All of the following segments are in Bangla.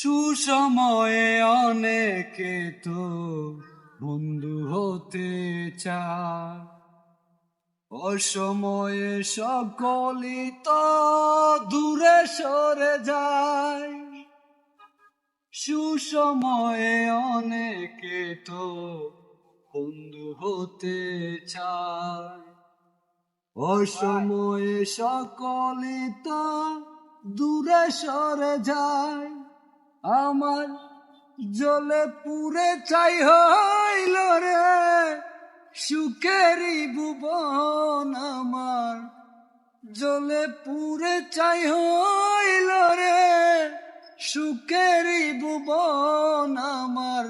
সুসময়ে অনেকে তো বন্ধু হতে চায়, অসময়ে সকলই তো দূরে সরে যায়। সুসময়ে অনেকে তো বন্ধু হতে চায়, অসময়ে সকলই তো দূরে সরে যায়। আমার জলে পুরে চাই হইল রে সুখেরই ভুবন, আমার জলে পুরে চাই হইল রে সুখেরই ভুবন। আমার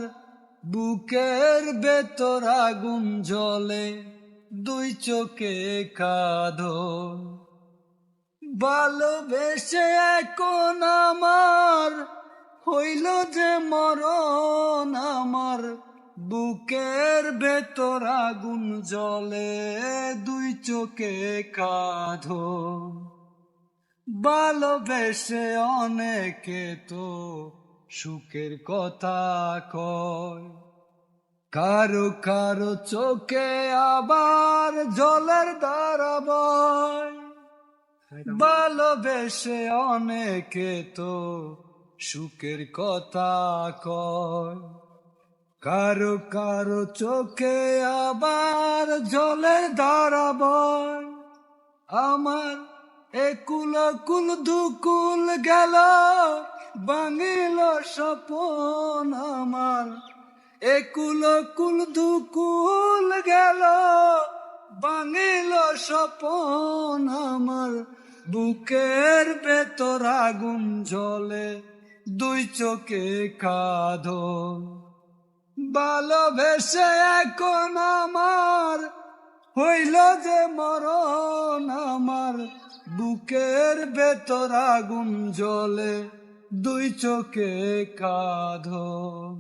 বুকের ভেতর আগুন জ্বলে, দুই চোখে কাঁদন। ভালোবেসে এখন আমার হইল যে মরণ, আমার বুকের ভেতর আগুন জ্বলে, দুই চোখে কাঁদন। ভালোবেসে অনেকে তো সুখের কথা কয়, কারো কারো চোখে আবার জলের ধারা বয়। ভালোবেসে অনেকে তো সুখের কথা কয়, কারো কারো চোখে আবার জলের ধারা বয়। আমার একুল কুল দুকুল গেল, ভাঙিল স্বপন। আমার একুল কুল দুকুল গেল, ভাঙিল স্বপন। আমার বুকের ভেতর আগুন জ্বলে, দুই চোখে কাঁদন। ভালোবেসে এখন আমার হইল যে মরণ, আমার বুকের ভেতর আগুন জ্বলে, দুই চোখে কাঁদন।